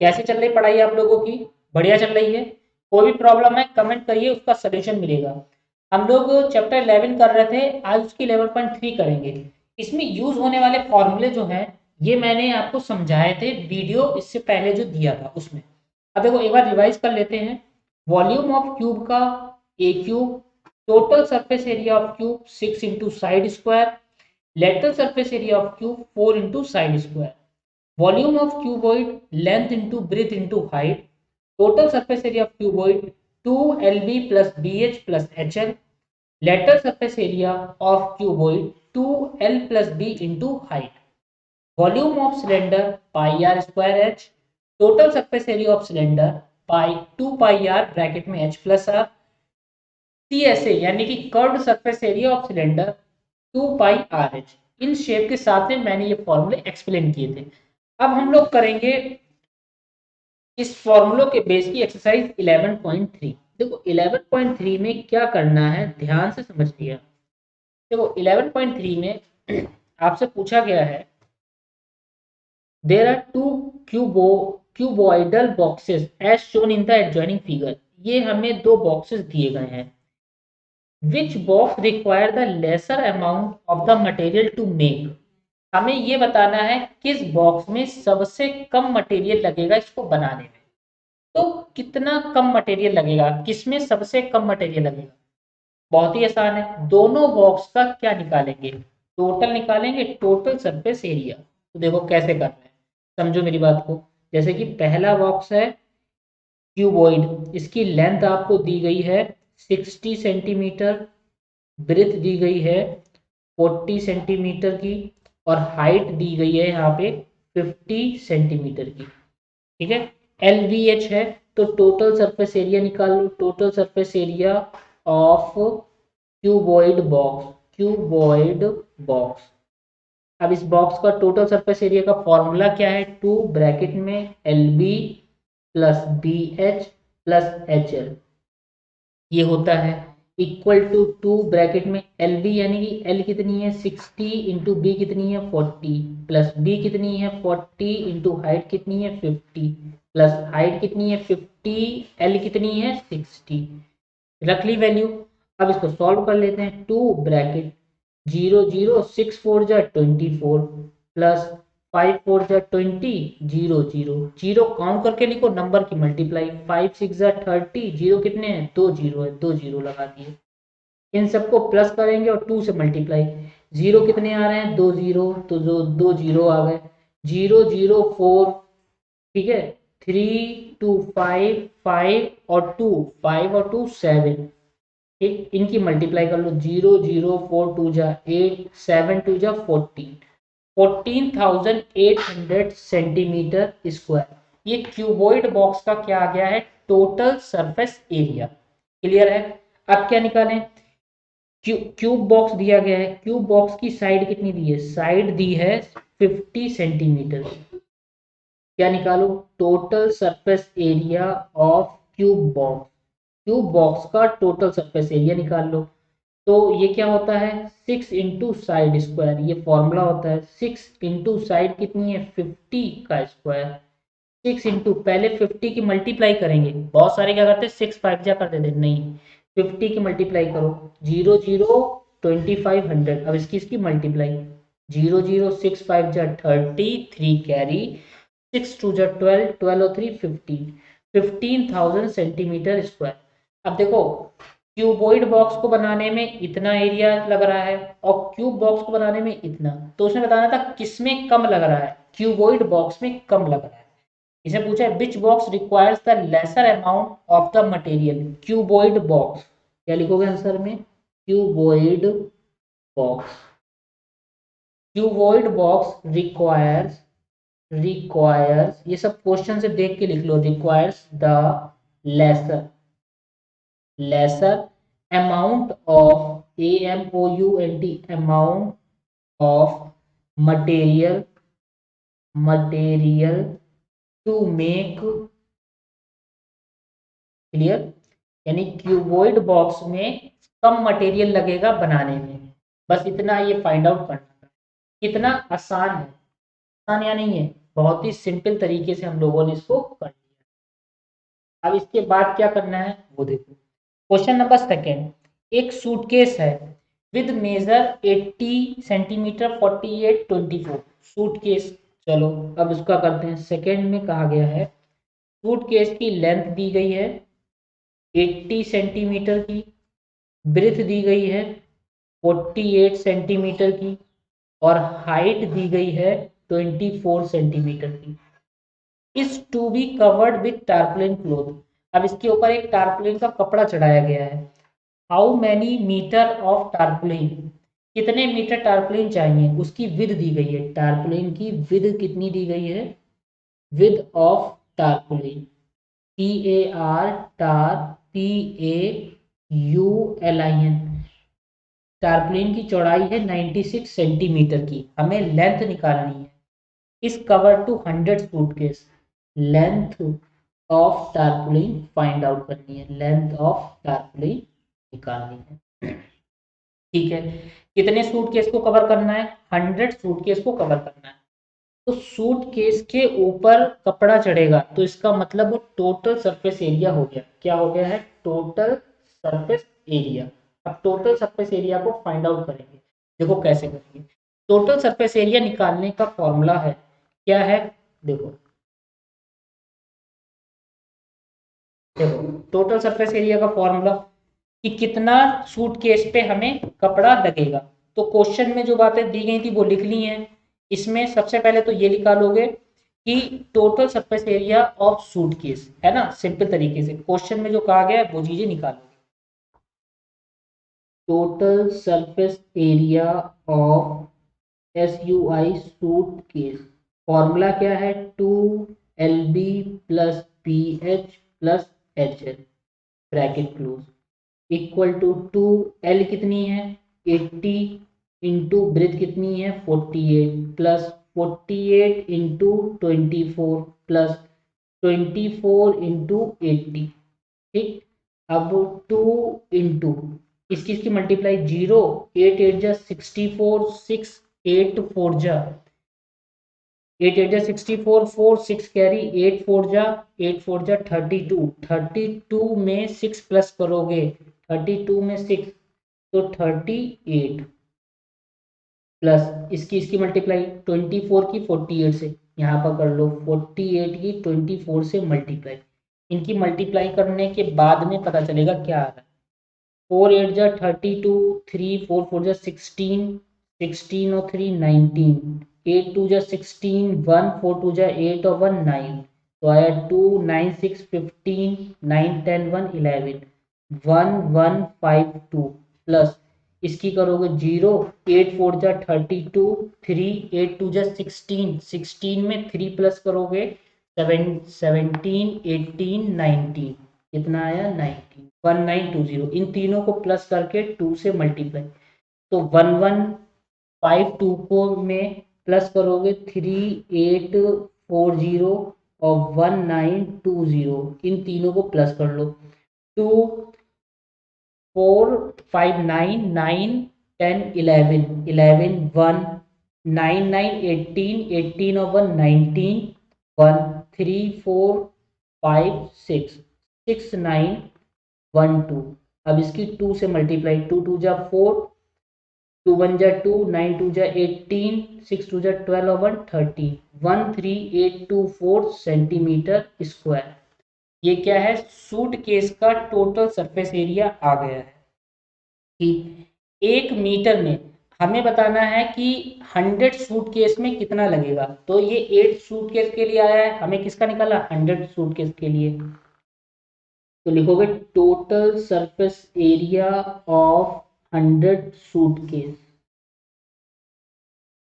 कैसे चल रही पढ़ाई आप लोगों की? बढ़िया चल रही है? कोई भी प्रॉब्लम है कमेंट करिए, उसका सोल्यूशन मिलेगा। हम लोग चैप्टर 11 कर रहे थे, आज उसकी 11.3 करेंगे। इसमें यूज होने वाले फॉर्मूले जो हैं ये मैंने आपको समझाए थे वीडियो इससे पहले जो दिया था उसमें। अब देखो एक बार रिवाइज कर लेते हैं। वॉल्यूम ऑफ क्यूब का a cube, total surface area of cube 6 into side square, lateral surface area of cube 4 into side square, volume of cuboid length into breadth into height, total surface area of cuboid 2lb plus bh plus hl, lateral surface area of cuboid 2l plus b into height, volume of cylinder pi r square h, total surface area of cylinder pi 2 pi r bracket में h plus r, CSA यानी कि curved surface area of cylinder 2 pi R H. In shape के साथ में मैंने ये फॉर्मूले explain किए थे। अब हम लोग करेंगे इस फॉर्मूलों के बेस की एक्सरसाइज 11.3। देखो 11.3 में क्या करना है ध्यान से समझ लिया। देखो 11.3 में आपसे पूछा गया है there are two cuboidal boxes as shown in the adjoining figure. ये हमें दो बॉक्सेस दिए गए हैं। Which box require the lesser amount of the material to make. हमें ये बताना है किस बॉक्स में सबसे कम मटेरियल लगेगा इसको बनाने में। तो कितना कम मटेरियल लगेगा, किसमें सबसे कम मटेरियल लगेगा? बहुत ही आसान है, दोनों बॉक्स का क्या निकालेंगे? टोटल निकालेंगे, टोटल सरफेस एरिया। तो देखो कैसे करना है, समझो मेरी बात को। जैसे कि पहला बॉक्स है क्यूबॉइड, इसकी लेंथ आपको दी गई है 60 सेंटीमीटर, ब्रेथ दी गई है 40 सेंटीमीटर की, और हाइट दी गई है यहाँ पे 50 सेंटीमीटर की। ठीक है, एल वी एच है। तो टोटल सरफेस एरिया निकाल लो, total surface area of cuboid box, cuboid box. अब इस बॉक्स का टोटल सरफेस एरिया का फॉर्मूला क्या है? टू ब्रैकेट में L B plus B H plus H L, ये होता है इक्वल टू टू ब्रैकेट में एल बी यानी कि एल कितनी है 60 इंटू बी कितनी है 40 प्लस बी कितनी है 40 इंटू हाइट कितनी है 50 प्लस हाइट कितनी है 50, एल कितनी है 60। रख ली वैल्यू। अब इसको सॉल्व कर लेते हैं। टू ब्रैकेट 0 0 6 4 जा 24 प्लस 5 4 जा 20 0 0 0 काउंट करके लिखो नंबर की मल्टीप्लाई। 5 6 जा 30, जीरो कितने हैं? दो जीरो है, दो जीरो लगा दिए। इन सबको प्लस करेंगे और 2 से मल्टीप्लाई। जीरो कितने आ रहे हैं? दो जीरो, तो जो दो जीरो आ गए। 0 0 4, ठीक है, 3 2 5 5 और 2, 5 और 2 7। ठीक, इनकी मल्टीप्लाई कर लो। 0 0 4 2 जा 8, 7 2 जा 14, 14,800 सेंटीमीटर स्क्वायर। ये क्यूबॉइड बॉक्स का क्या आ गया है? Total surface area. क्लियर है? अब क्या निकालें? क्यूब बॉक्स दिया गया है, क्यूब बॉक्स की साइड कितनी दी है? साइड दी है 50 सेंटीमीटर। क्या निकालो? Total surface area of cube box, cube box का टोटल सरफेस एरिया निकाल लो। तो ये क्या होता है? 6 इंटू साइड स्क्वायर, ये फॉर्मूला होता है। 6 इंटू साइड कितनी है 50 का स्क्वायर। 6 इंटू, पहले 50 की मल्टीप्लाई करेंगे। बहुत सारे क्या करते हैं 6 5 जा कर देते, नहीं 50 की मल्टीप्लाई करो। 0 0 2500, अब इसकी मल्टीप्लाई। 0 0 6 5 जा 30, 3 कैरी, 6 2 जा 12, 12 और 3 15, 15,000 सेंटीमीटर स्क्वायर। अब देखो क्यूबॉइड बॉक्स को बनाने में इतना एरिया लग रहा है और क्यूब बॉक्स को बनाने में इतना, तो उसने बताना था किसमें कम लग रहा है। क्यूबॉइड बॉक्स में कम लग रहा है। इसे पूछा है which box requires the lesser amount of the material. Cuboid box, क्या लिखोगे आंसर में? Cuboid box, cuboid box requires, ये सब क्वेश्चन से देख के लिख लो। Requires the lesser lesser amount of AMOUNT amount of material to make. Clear? यानी क्यूबॉइड बॉक्स में कम मटेरियल लगेगा बनाने में। बस इतना ये फाइंड आउट करना है। कितना आसान है, आसान या नहीं है? बहुत ही सिंपल तरीके से हम लोगों ने इसको कर लिया। अब इसके बाद क्या करना है वो देखो। क्वेश्चन नंबर सेकेंड, एक सूटकेस है विद मेजर 80 सेंटीमीटर 48 24 सूटकेस। चलो अब इसका करते हैं। सेकेंड में कहा गया है सूटकेस की लेंथ दी गई है 80 सेंटीमीटर की, ब्रेथ दी गई है 48 सेंटीमीटर की और हाइट दी गई है 24 सेंटीमीटर की। Is to be covered with tarpaulin cloth. अब इसके ऊपर एक टार्पलिन का कपड़ा चढ़ाया गया है। हाउ मैनी मीटर ऑफ टार्पलिन, कितने मीटर टार्पलिन चाहिए, उसकी विद दी गई है। टार्पलिन की विद कितनी दी गई है, width of tarpaulin TAR tar PAULIN, tarpaulin की चौड़ाई है 96 सेंटीमीटर की। हमें लेंथ निकालनी है। इस cover to 100 suitcase, length of tarpaulin find out करनी है, लेंथ ऑफ टार्पलिन निकालनी है। ठीक है, कितने सूटकेस को कवर करना है, 100 सूटकेस को कवर करना है। तो सूटकेस के ऊपर कपड़ा चढ़ेगा तो इसका मतलब वो टोटल सरफेस एरिया हो गया। क्या हो गया है, टोटल सरफेस एरिया। अब टोटल सरफेस एरिया को फाइंड आउट करेंगे। देखो कैसे करेंगे। टोटल सरफेस एरिया निकालने का फॉर्मूला है, क्या है, देखो देखो टोटल सरफेस एरिया का फॉर्मूला कि कितना सूटकेस पे हमें कपड़ा लगेगा। तो क्वेश्चन में जो बातें दी गई थी वो लिख ली हैं। इसमें सबसे पहले तो ये निकालोगे कि total surface area of suitcase, है ना, सिंपल तरीके से क्वेश्चन में जो कहा गया है वो चीजें निकालोगे। Total surface area of SUI suitcase, formula क्या है, 2LB plus PH plus HL bracket close equal to 2L कितनी है 80 इंटू ब्रेथ कितनी है 48 प्लस 48 इंटू 24 प्लस 24 इंटू 80। ठीक, अब 2 इंटू इसकी इसकी मल्टीप्लाई 0, 8 8 जा 64, 6 8 4 जा 8 8 जा 64, 4 6 कैरी 8 4 जा 8 4 जा 32, 32 में 6 प्लस करोगे 32 में 6 तो 38 प्लस इसकी मल्टीप्लाई 24 की 48 से, यहाँ पर कर लो 48 की 24 से मल्टीप्लाई। इनकी मल्टीप्लाई करने के बाद में पता चलेगा क्या आ रहा है। 4 8 जा 32, 3 4 4 जा 16, 16 और 3 19, 8 2 जा 16, 1 4 2 जा 8 और 1 9, तो आया 2 9 6 15, 9 10 1 11, 1 1 5 2 प्लस इसकी करोगे 0, 8 4 जा 32, 3 8 2 जा 16, 16 में 3 प्लस करोगे 7 17 18 19, कितना आया 19, 1920। इन तीनों को प्लस करके 2 से मल्टीप्लाई, तो 1152 को में प्लस करोगे 3840 और 1920, इन तीनों को प्लस कर लो 2 4 5 9 9 10 11 11 1 9 9 18 18 और 1 19 1 3 4 5 6 6 9 1 2। अब इसकी 2 से मल्टीप्लाई 2 2 जा 4, 2 1 जा 2, 9 2 जा 18, 6 2 जा 12 और 1 13, 13824 सेंटीमीटर स्क्वायर। ये क्या है, सूटकेस का टोटल सरफेस एरिया आ गया है। कि 1 मीटर में हमें बताना है कि 100 सूटकेस में कितना लगेगा। तो ये 8 सूटकेस के लिए आया है, हमें किसका निकाला 100 सूटकेस के लिए। तो लिखोगे total surface area of 100 suitcase.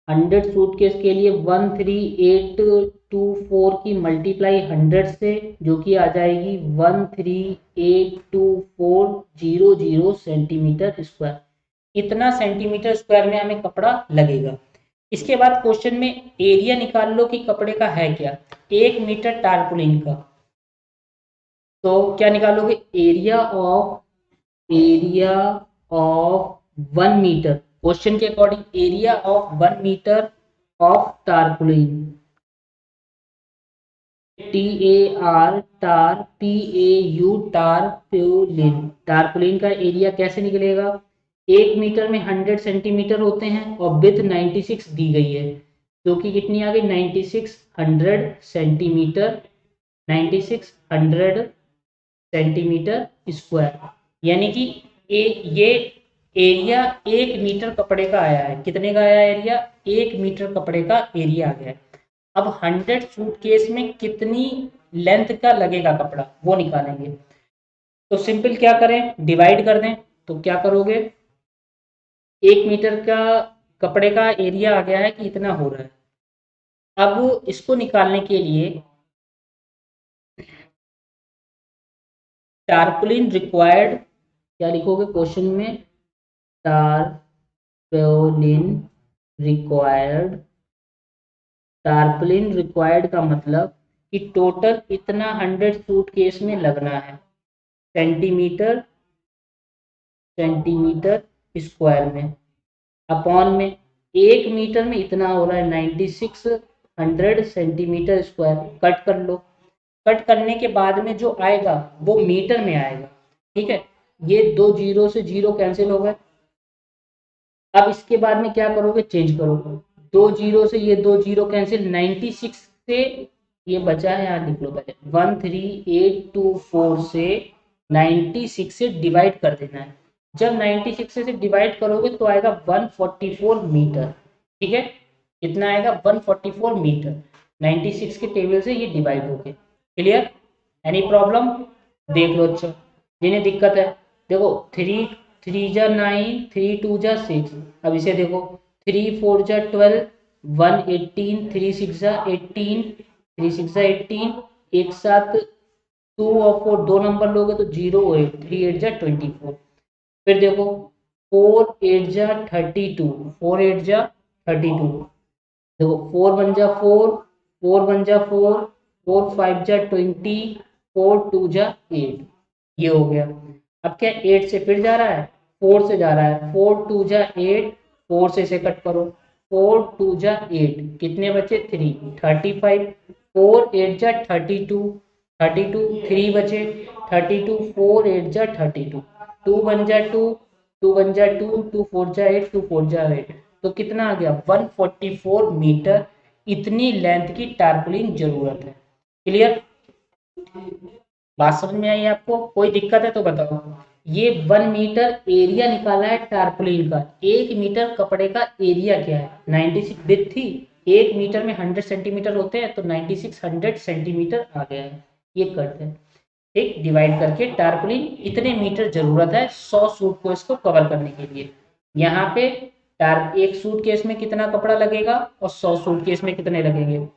100 suitcase के लिए 13824 की मल्टीप्लाई 100 से जो कि आ जाएगी 1382400 सेंटीमीटर स्क्वायर। इतना सेंटीमीटर स्क्वायर में हमें कपड़ा लगेगा। इसके बाद क्वेश्चन में एरिया निकाल लो कि कपड़े का है क्या, 1 मीटर टारपुलिन का। तो क्या निकालोगे, एरिया ऑफ 1 मीटर, क्वेश्चन के according area of 1 metre of tarpaulin TAR tar PAU tarpaulin. Tarpaulin का एरिया कैसे निकलेगा? 1 मीटर में 100 सेंटीमीटर होते हैं और विथ 96 दी गई है, जो कि कितनी आ गई? 9600 सेंटीमीटर, 9600 सेंटीमीटर स्क्वायर। यानी कि ये एरिया 1 मीटर कपड़े का आया है। कितने का आया एरिया? 1 मीटर कपड़े का एरिया आ गया है। अब 100 सूटकेस में कितनी लेंथ का लगेगा कपड़ा, वो निकालेंगे। तो सिंपल क्या करें, डिवाइड कर दें। तो क्या करोगे, 1 मीटर का कपड़े का एरिया आ गया है कि इतना हो रहा है। अब इसको निकालने के लिए टारपुलिन रिक्वायर्ड, क्या लिखोगे क्वेश्चन में? Tarpaulin required. टारपुलिन रिक्वायर्ड का मतलब कि टोटल इतना 100 सूटकेस में लगना है, सेंटीमीटर सेंटीमीटर स्क्वायर में, अपॉन में 1 मीटर में इतना हो रहा है 9600 सेंटीमीटर स्क्वायर। कट कर लो। कट करने के बाद में जो आएगा वो मीटर में आएगा। ठीक है, ये 2 जीरो से जीरो कैंसिल हो गए। अब इसके बाद में क्या करोगे, चेंज करोगे। 2 जीरो से ये 2 जीरो कैंसिल, 96 से ये बचा है, यहाँ लिख लो पहले, 13824 से 96 से डिवाइड कर देना है। जब 96 से डिवाइड करोगे तो आएगा 144 मीटर। ठीक है, कितना आएगा? 144 मीटर। 96 के टेबल से ये डिवाइड हो गए। क्लियर? Any problem? देख लो। अच्छा, जिन्हें दिक्कत है, देखो 3 3 जा 9, 3 2 जा 6। अब इसे देखो, 3 4 जा 12, 118, 3 6 जा 18, 3 6 जा 18, एक साथ 2 और 4 दो नंबर लोगे तो 0 8, 3 8 जा 24। फिर देखो 4 8 जा 32, 4 8 जा 32। देखो 4 1 जा 4, 4 1 जा 4, 4 5 जा 20, 4 2 जा 8। ये हो गया। अब क्या 8 से फिर जा रहा है, 4 से जा रहा है, 4 2 जा 8, 4 से इसे कट करो, 4 2 जा 8, कितने बचे? 3, 35। 4 8 जा 32, 32, 3 बचे 32, 4 8 जा 32, 2 1 जा 2, 2 1 जा 2, 2 4 जा 8, 2 4 जा 8। तो कितना आ गया? 144 मीटर। इतनी लेंथ की टारपुलिन जरूरत है। क्लियर? बात समझ में आई आपको? कोई दिक्कत है तो बताओ। ये 1 मीटर एरिया निकाला है टारपुलिन का। 1 मीटर कपड़े का एरिया क्या है? 96 विथ थी। 1 मीटर में 100 सेंटीमीटर होते हैं, तो 9600 सेंटीमीटर आ गया है। ये करते हैं, ठीक, डिवाइड करके टारपुलिन इतने मीटर जरूरत है 100 सूट को इसको कवर करने के लिए। यहाँ पे एक सूट केस में कितना कपड़ा लगेगा और 100 सूट केस में कितने लगेंगे।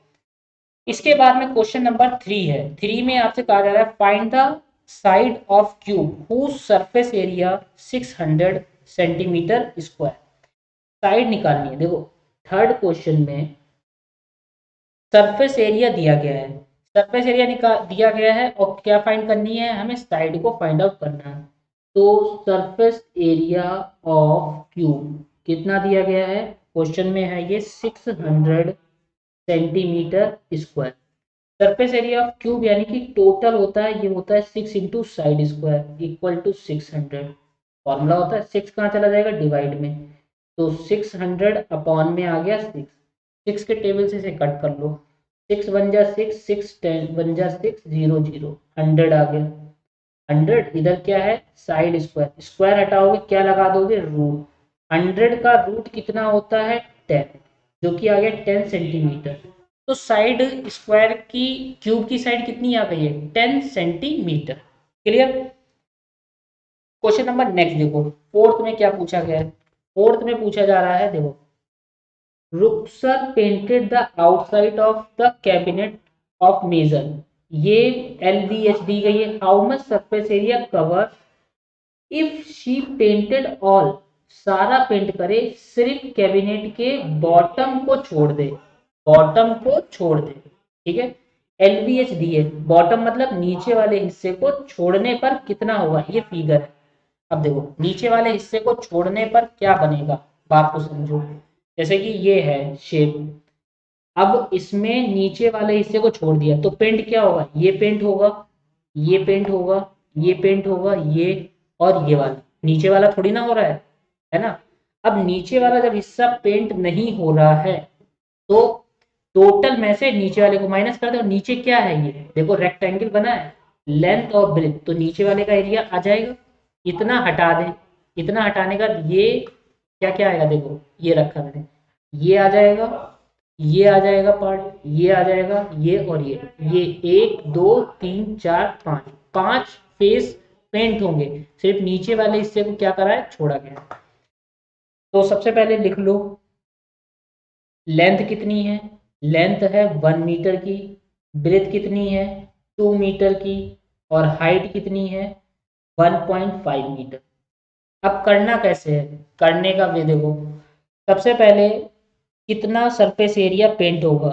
इसके बाद में क्वेश्चन नंबर 3 है। 3 में आपसे कहा जा रहा है find the side of cube whose surface area 600 centimetre square. Side निकालनी है। देखो थर्ड क्वेश्चन में सरफेस एरिया दिया गया है, सरफेस एरिया दिया गया है और क्या फाइंड करनी है हमें? साइड को फाइंड आउट करना है। तो सरफेस एरिया ऑफ क्यूब कितना दिया गया है क्वेश्चन में? है ये 600 centimetre square. Surface area of cube यानी कि टोटल होता है, ये होता है 6 into side square equal to 600। Formula होता है 6 कहाँ चला जाएगा? डिवाइड में। तो 600 अपॉन में आ गया 6। 6 के टेबल से इसे कट कर लो। 6 1 जा 6, 6 10 1 जा 6, 0 0, 100 आ गया। 100 इधर क्या है? Side square. स्क्वायर हटाओगे क्या लगा दोगे? रूट। 100 का रूट कितना होता है? 10, जो कि आ गया 10 सेंटीमीटर। तो साइड स्क्वायर की, क्यूब की साइड कितनी आ गई है? 10 centimetre. Clear? Question number next देखो, फोर्थ में क्या पूछा गया है। फोर्थ में पूछा जा रहा है, देखो Ruksar painted the outside of the cabinet of measure. ये LBH दी गई है। How much surface area cover if she painted all. सारा पेंट करे, सिर्फ कैबिनेट के बॉटम को छोड़ दे, बॉटम को छोड़ दे। ठीक है, LBH दी है। बॉटम मतलब नीचे वाले हिस्से को छोड़ने पर कितना होगा, ये फिगर है। अब देखो नीचे वाले हिस्से को छोड़ने पर क्या बनेगा, बात को समझो। जैसे कि ये है शेप, अब इसमें नीचे वाले हिस्से को छोड़ दिया तो पेंट क्या होगा, ये पेंट होगा, ये पेंट होगा, ये पेंट होगा, ये और ये वाला, नीचे वाला थोड़ी ना हो रहा है ना। अब नीचे वाला जब हिस्सा पेंट नहीं हो रहा है तो टोटल में से नीचे वाले को माइनस कर दो। नीचे क्या है, ये देखो रेक्टेंगल बना है, लेंथ और ब्रेथ, तो नीचे वाले का एरिया आ जाएगा। इतना हटा दें, इतना हटाने का ये क्या क्या आएगा, देखो ये रखा मैंने, ये आ जाएगा, ये आ जाएगा पार्ट, ये आ जाएगा, ये और ये 1 2 3 4 5 5 फेस पेंट होंगे, सिर्फ नीचे वाले हिस्से को क्या करा है, छोड़ा गया। तो सबसे पहले लिख लो लेंथ कितनी है, लेंथ है 1 मीटर की, ब्रेथ कितनी है 2 मीटर की, और हाइट कितनी है 1.5 मीटर। अब करना कैसे है, करने का वे देखो, सबसे पहले कितना सरफेस एरिया पेंट होगा,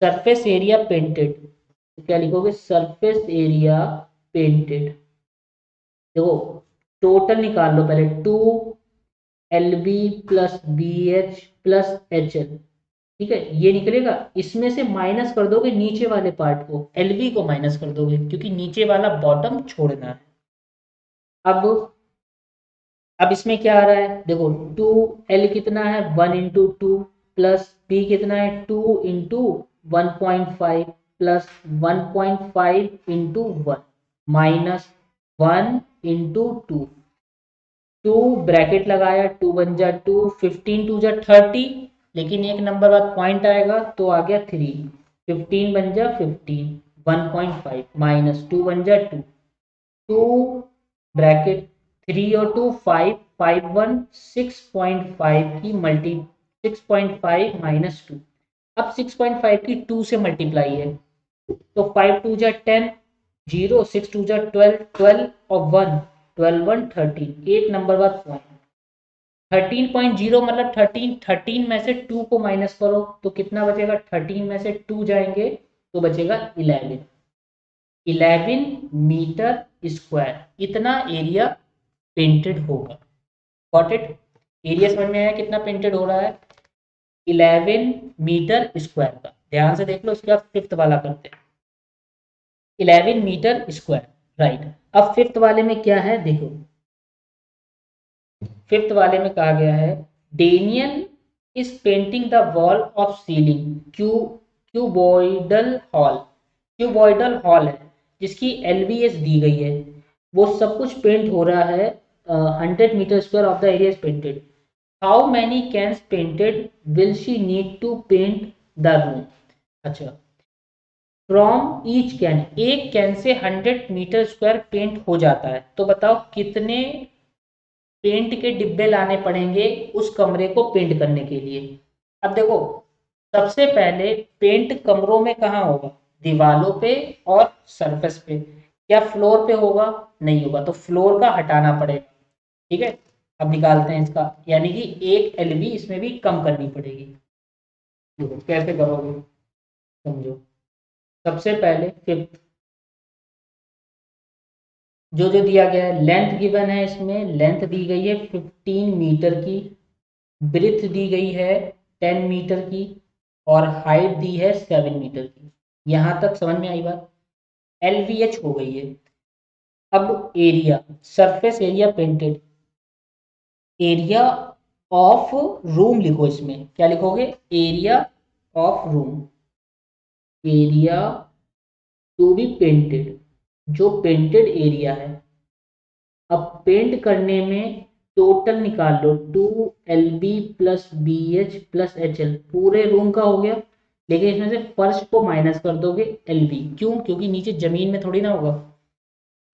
सरफेस एरिया पेंटेड, तो क्या लिखोगे सरफेस एरिया पेंटेड, देखो टोटल निकाल लो पहले, 2 LB plus BH plus HL, ठीक है ये निकलेगा, इसमें से माइनस कर दोगे नीचे वाले पार्ट को, LB को माइनस कर दोगे क्योंकि नीचे वाला बॉटम छोड़ना है। अब इसमें क्या आ रहा है, देखो 2L कितना है 1 × 2 प्लस B कितना है 2 × 1.5 प्लस 1.5 × 1 माइनस 1 × 2, 2 ब्रैकेट लगाया, 2 बन जा 2, 15 2 जा 30, लेकिन एक नंबर बाद पॉइंट आएगा तो आ गया 3, 15 बन जा 15, 1.5 माइनस 2 बन जा 2, 2 ब्रैकेट 3 और 2 5, 5 1 6.5 की मल्टी 6.5 माइनस 2, अब 6.5 की 2 से मल्टीप्लाई है तो 5 2 जा 10, 0 6 2 जा 12, 12 और 1, 12 1 13, एक नंबर बाद पॉइंट, 13.0 मतलब 13, 13 में से 2 को माइनस करो तो कितना बचेगा, 13 में से 2 जाएंगे तो बचेगा 11, 11 मीटर स्क्वायर इतना एरिया पेंटेड होगा। गॉट इट, एरिया समझ में आया कितना पेंटेड हो रहा है, 11 मीटर स्क्वायर का, ध्यान से देख लो, उसके बाद फिफ्थ वाला करते हैं, 11 मीटर स्क्वायर, राइट। अब फिफ्थ वाले में क्या है देखो, फिफ्थ वाले में कहा गया है Daniel is painting the wall of ceiling cuboidal hall, cuboidal hall है जिसकी LBS दी गई है, वो सब कुछ पेंट हो रहा है, 100 metre square of the area is painted, how many cans painted will she need to paint the room. अच्छा, फ्रॉम ईच कैन, एक कैन से 100 मीटर स्क्वायर पेंट हो जाता है, तो बताओ कितने पेंट के डिब्बे लाने पड़ेंगे उस कमरे को पेंट करने के लिए। अब देखो सबसे पहले पेंट कमरों में कहाँ होगा, दीवालों पे और सरफेस पे, क्या फ्लोर पे होगा, नहीं होगा, तो फ्लोर का हटाना पड़ेगा, ठीक है। अब निकालते हैं इसका, यानी कि एक LB इसमें भी कम करनी पड़ेगी, देखो कैसे करोगे समझो। सबसे पहले फिफ्थ जो जो दिया गया है, लेंथ गिवन है, इसमें लेंथ दी गई है 15 मीटर की, ब्रिथ दी गई है 10 मीटर की, और हाइट दी है 7 मीटर की, यहाँ तक समझ में आई बात, LVH हो गई है। अब area, surface area painted, area of room लिखो, इसमें क्या लिखोगे, area of room, area to be painted, जो पेंटेड एरिया है। अब पेंट करने में टोटल निकाल लो, 2LB plus BH plus HL पूरे रूम का हो गया, लेकिन इसमें से फर्श को माइनस कर दोगे LB, क्यों, क्योंकि नीचे जमीन में थोड़ी ना होगा।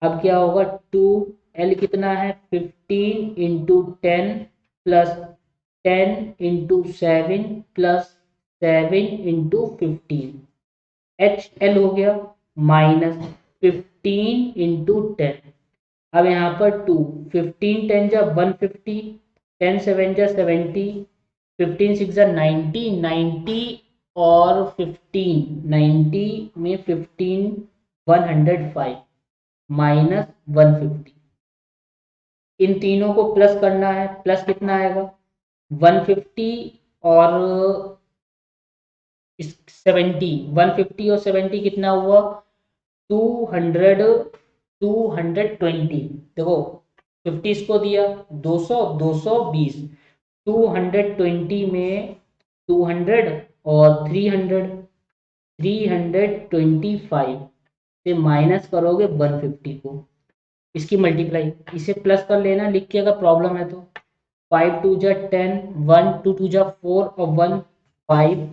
अब क्या होगा, 2L कितना है 15 × 10 प्लस 10 × 7 प्लस 7 × 15, HL हो गया माइनस 15 × 10, अब यहाँ पर 2, 15 10 जा 150, 10 7 जा 70, 15 6 जा 90, 90 और 15, 90 में 15 105 माइनस 150, इन तीनों को प्लस करना है, प्लस कितना आएगा 150 और इस 70 150 और 70 कितना हुआ 200 220 देखो 50 इसको दिया 200 220 220 में 200 और 300 325 से माइनस करोगे 150 को इसकी मल्टीप्लाई इसे प्लस कर लेना लिख के अगर प्रॉब्लम है तो 5 टू जा 10 1 2 टू जा 4 और 1 5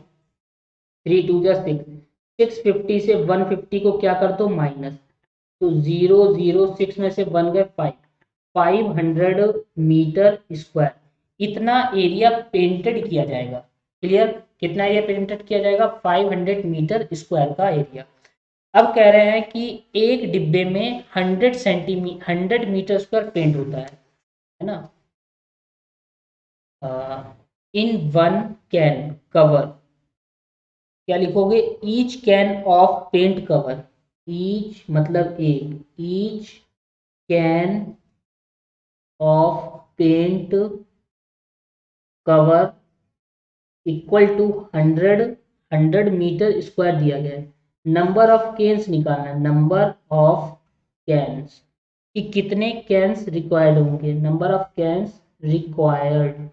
3 टू जा 6 650 से 150 को क्या कर दो माइनस तो 006 में से बन गए 500 मीटर स्क्वायर इतना एरिया पेंटेड किया जाएगा क्लियर कितना एरिया पेंटेड किया जाएगा 500 मीटर स्क्वायर का एरिया अब कह रहे हैं कि एक डिब्बे में 100 मीटर स्क्वायर पेंट होता है ना इन वन कैन कवर क्या लिखोगे each can of paint cover each मतलब एक each can of paint cover equal to 100 metre square दिया गया है नंबर ऑफ कैन्स निकालना नंबर ऑफ कैन्स कि कितने कैन्स रिक्वायर्ड होंगे number of cans required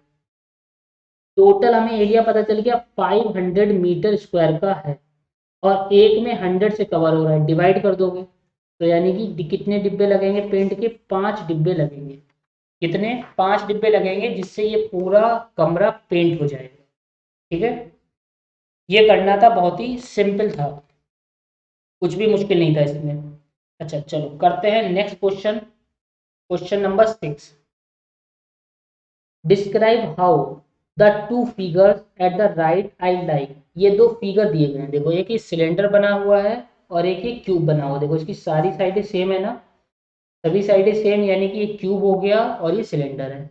total हमें एरिया पता चल गया 500 मीटर स्क्वायर का है और एक में 100 से कवर हो रहा है डिवाइड कर दोगे तो यानी कि कितने डिब्बे लगेंगे पेंट के 5 डिब्बे लगेंगे कितने 5 डिब्बे लगेंगे जिससे ये पूरा कमरा पेंट हो जाएगा ठीक है ये करना था बहुत ही सिंपल था कुछ भी मुश्किल नहीं था इसमें अच्छा चलो करते हैं next question question number 6 describe how the two figures at the right I like ये दो फिगर दिए गए हैं देखो एक ही सिलेंडर बना हुआ है और एक ही क्यूब बना हुआ है देखो इसकी सारी साइडें सेम है ना सभी साइडें सेम यानी कि एक क्यूब हो गया और ये सिलेंडर है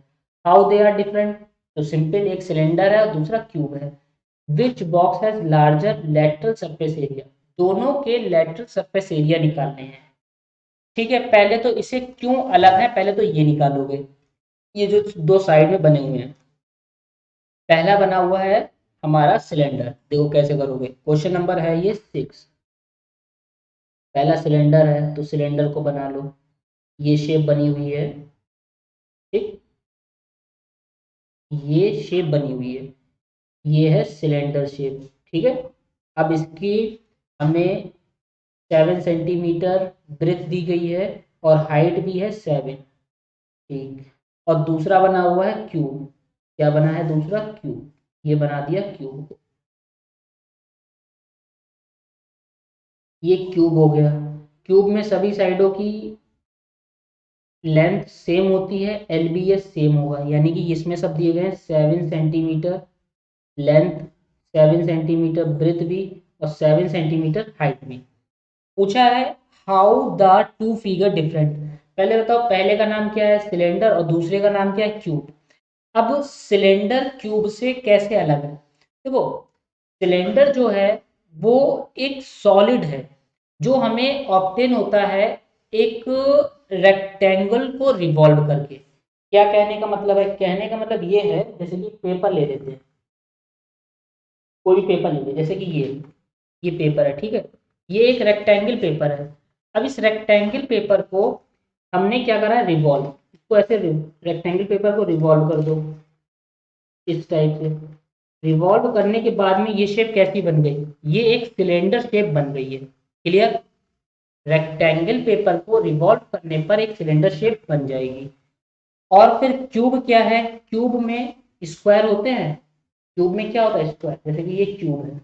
हाउ दे आर डिफरेंट तो सिंपल एक सिलेंडर है और दूसरा क्यूब है which box has larger lateral surface area दोनों के लेटरल सरफेस एरिया निकालने हैं ठीक है पहले तो इसे क्यों अलग है पहले तो ये निकालोगे ये जो दो साइड में बने हुए हैं पहला बना हुआ है हमारा सिलेंडर देखो कैसे करोगे क्वेश्चन नंबर है ये 6 पहला सिलेंडर है तो सिलेंडर को बना लो ये शेप बनी हुई है ठीक ये शेप बनी हुई है ये है सिलेंडर शेप ठीक है अब इसकी हमें 7 सेंटीमीटर ब्रेथ दी गई है और हाइट भी है 7 ठीक और दूसरा बना हुआ है क्यूब क्या बना है दूसरा क्यूब ये बना दिया क्यूब ये क्यूब हो गया क्यूब में सभी साइडों की लेंथ सेम होती है एलबीएस सेम होगा यानी कि इसमें सब दिए गए हैं 7 सेंटीमीटर लेंथ 7 सेंटीमीटर ब्रेथ भी और 7 सेंटीमीटर हाइट भी पूछा है how the two figure different पहले बताओ पहले का नाम क्या है सिलेंडर और दूसरे का नाम क्या है क्यूब अब सिलेंडर क्यूब से कैसे अलग है देखो सिलेंडर जो है वो एक सॉलिड है जो हमें ऑब्टेन होता है एक रेक्टेंगल को रिवॉल्व करके क्या कहने का मतलब है कहने का मतलब ये है जैसे कि पेपर ले लेते हैं कोई भी पेपर ले ले जैसे कि ये पेपर है ठीक है ये एक रेक्टेंगल पेपर है अब इस रेक्टेंगल पेपर को हमने क्या करा है रिवॉल्व इसको ऐसे रेक्टेंगल पेपर को रिवॉल्व कर दो इस टाइप से रिवॉल्व करने के बाद में ये शेप कैसी बन गई ये एक सिलेंडर शेप बन गई है क्लियर रेक्टेंगल पेपर को रिवॉल्व करने पर एक सिलेंडर शेप बन जाएगी और फिर क्यूब क्या है क्यूब में स्क्वायर होते हैं क्यूब में क्या होता है स्क्वायर जैसे कि ये क्यूब है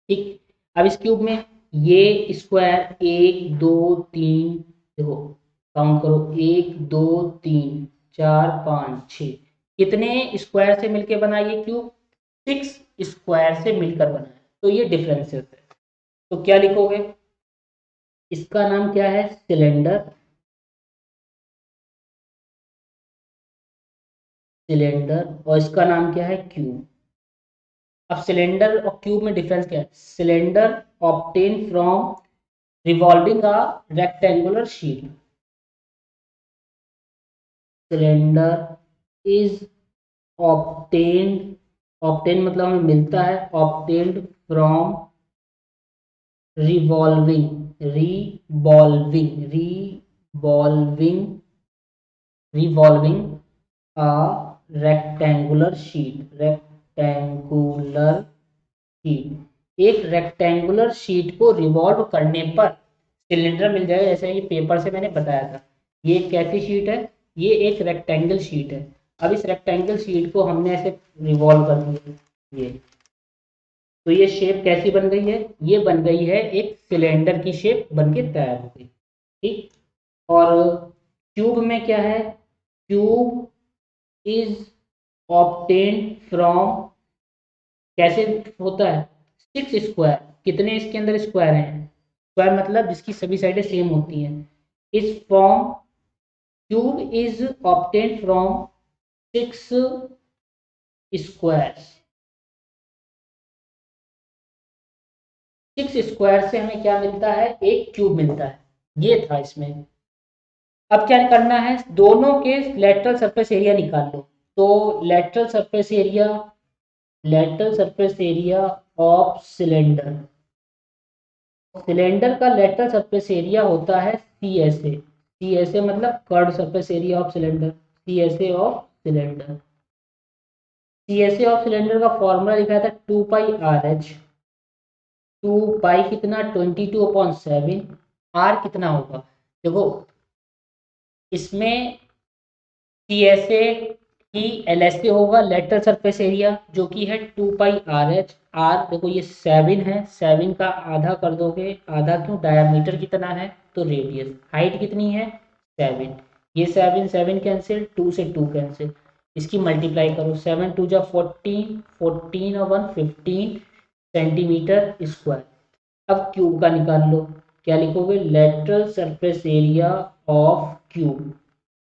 ठीक अब इस क्यूब में ये स्क्वायर 1 2 3 देखो काउंट करो 1 2 3 4 5 6 कितने स्क्वायर से मिलकर बना ये क्यूब 6 स्क्वायर से मिलकर बना है तो ये डिफरेंस है तो क्या लिखोगे इसका नाम क्या है सिलेंडर सिलेंडर और इसका नाम क्या है क्यूब अब सिलेंडर और क्यूब में डिफरेंस क्या है cylinder obtain from revolving a rectangular sheet cylinder is obtained obtain मतलब हमें मिलता है, obtained from revolving a rectangular sheet. एक रेक्टेंगुलर शीट को रिवॉल्व करने पर सिलेंडर मिल जाएगा, जैसे ये पेपर से मैंने बताया था। ये एक कैसी शीट है, ये एक रेक्टेंगल शीट है। अब इस रेक्टेंगल शीट को हमने ऐसे रिवॉल्व कर दिया, ये तो ये शेप कैसी बन गई है, ये बन गई है एक सिलेंडर की शेप बन के तैयार हो गई। ठीक। और क्यूब में क्या है, क्यूब इज ऑब्टेन्ड फ्रॉम, कैसे होता है, 6 स्क्वायर। कितने इसके अंदर स्क्वायर हैं, स्क्वायर मतलब जिसकी सभी साइडें सेम होती हैं। इस form cube is obtained from 6 squares. 6 square से हमें क्या मिलता है, एक क्यूब मिलता है। ये था इसमें। अब क्या करना है, दोनों के लेटरल सरफेस एरिया निकाल लो। तो lateral surface area of cylinder, cylinder का लेटरल सरफेस एरिया होता है CSA। CSA मतलब curve surface area of cylinder, CSA of cylinder. CSA of cylinder का फॉर्मूला लिखा था 2πRH। 2 पाई कितना, 22/7। R कितना होगा, देखो इसमें CSA की LSA होगा लेटरल सरफेस एरिया, जो कि है 2πRH। R देखो ये 7 है, 7 का आधा कर दोगे, आधा क्यों, डायमीटर कितना है तो रेडियस, हाइट कितनी है 7। ये 7 7 कैंसिल, 2 से 2 कैंसिल, इसकी मल्टीप्लाई करो, 7 2 जा 14, 14 और 1 15 सेंटीमीटर स्क्वायर। अब क्यूब का निकाल लो, क्या लिखोगे, lateral surface area of cube.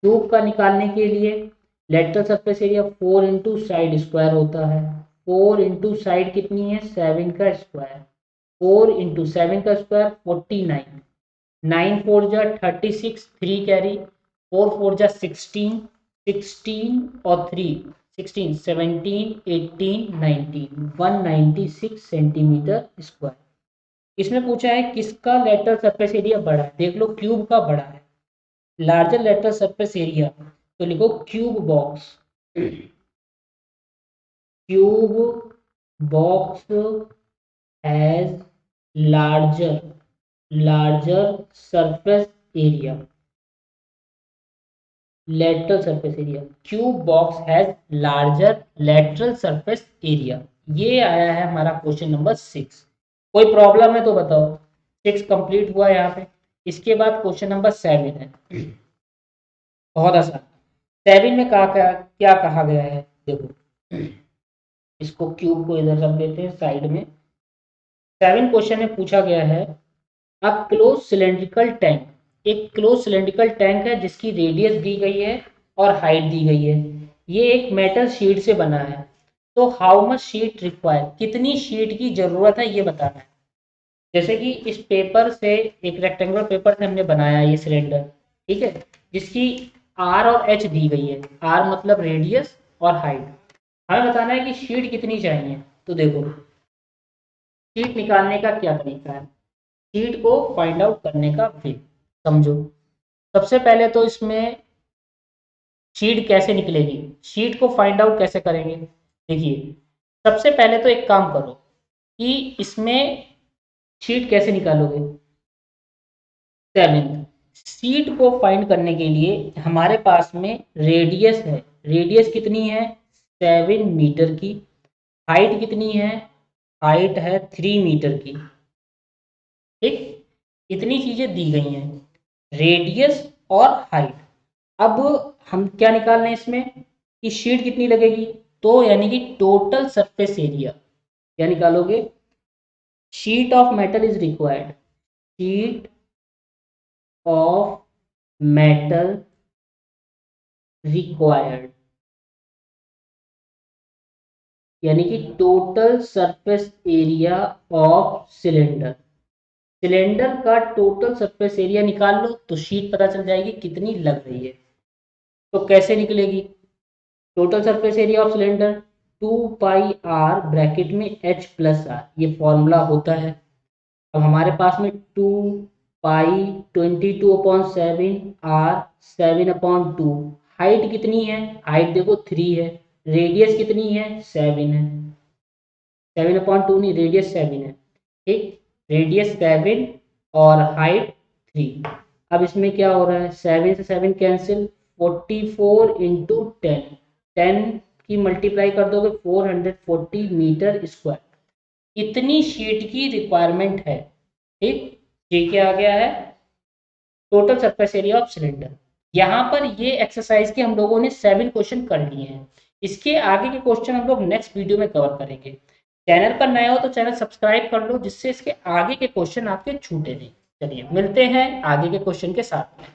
Cube का निकालने के लिए lateral surface area 4 into side square होता है। 4 इंटू साइड कितनी है, 7 का स्क्वायर। 4 इंटू 7 का स्क्वायर 49। 9 4 जा 36, 3 कैरी, 4 4 जा 16, 16 और 3 16, 17 18 19, 196 सेंटीमीटर स्क्वायर। इसमें पूछा है किसका लेटरल सरफेस एरिया बड़ा है, देख लो क्यूब का बड़ा है, लार्जर लेटरल सरफेस एरिया, तो लिखो cube box. Cube box has larger surface area, lateral surface area. Cube box has larger lateral surface area. ये आया है हमारा क्वेश्चन नंबर 6। कोई प्रॉब्लम है तो बताओ। 6 कंप्लीट हुआ यहाँ पे। इसके बाद क्वेश्चन नंबर 7 है, बहुत आसान। 7 में क्या कहा गया है, देखो इसको क्यूब को इधर रख देते हैं साइड में। 7 क्वेश्चन में पूछा गया है, अ क्लोज सिलेंड्रिकल टैंक, एक क्लोज सिलेंड्रिकल टैंक है जिसकी रेडियस दी गई है और हाइट दी गई है। ये एक मेटल शीट से बना है, तो हाउ मच शीट रिक्वायर, कितनी शीट की जरूरत है ये बताना है। जैसे कि इस पेपर से, एक रेक्टेंगुलर पेपर से हमने बनाया ये सिलेंडर, ठीक है, जिसकी R और H दी गई है। R मतलब रेडियस और हाइट, हमें बताना है कि शीट कितनी चाहिए। तो देखो शीट निकालने का क्या तरीका है, शीट को फाइंड आउट करने का वे समझो। सबसे पहले तो इसमें शीट कैसे निकलेगी, शीट को फाइंड आउट कैसे करेंगे, देखिए सबसे पहले तो एक काम करो कि इसमें शीट कैसे निकालोगे। 7 शीट को फाइंड करने के लिए हमारे पास में रेडियस है, रेडियस कितनी है 7 मीटर की, हाइट कितनी है, हाइट है 3 मीटर की। ठीक, इतनी चीजें दी गई हैं, रेडियस और हाइट। अब हम क्या निकाल रहे हैं इसमें कि शीट कितनी लगेगी, तो यानी कि टोटल सरफेस एरिया क्या निकालोगे, sheet of metal is required, sheet of metal required, यानी कि total surface area of cylinder. Cylinder का टोटल सरफेस एरिया निकाल लो तो शीट पता चल जाएगी कितनी लग रही है। तो कैसे निकलेगी, total surface area of cylinder 2πr bracket में h प्लस आर, ये फॉर्मूला होता है। अब हमारे पास में 2π 22/7 r 7/2। हाइट कितनी है, हाइट देखो 3 है, रेडियस कितनी है 7 है, 7/2 नहीं, रेडियस 7 है, ठीक, रेडियस 7 और हाइट 3। अब इसमें क्या हो रहा है, 7 से 7 कैंसिल, 44 इंटू 10, 10 की मल्टीप्लाई कर दोगे 440 मीटर स्क्वायर, इतनी शीट की रिक्वायरमेंट है, ठीक। ये क्या आ गया है, total surface area of cylinder. यहाँ पर ये एक्सरसाइज के हम लोगों ने 7 क्वेश्चन कर लिए हैं। इसके आगे के क्वेश्चन हम लोग नेक्स्ट वीडियो में कवर करेंगे। चैनल पर नए हो तो चैनल सब्सक्राइब कर लो, जिससे इसके आगे के क्वेश्चन आपके छूटे नहीं। चलिए मिलते हैं आगे के क्वेश्चन के साथ में।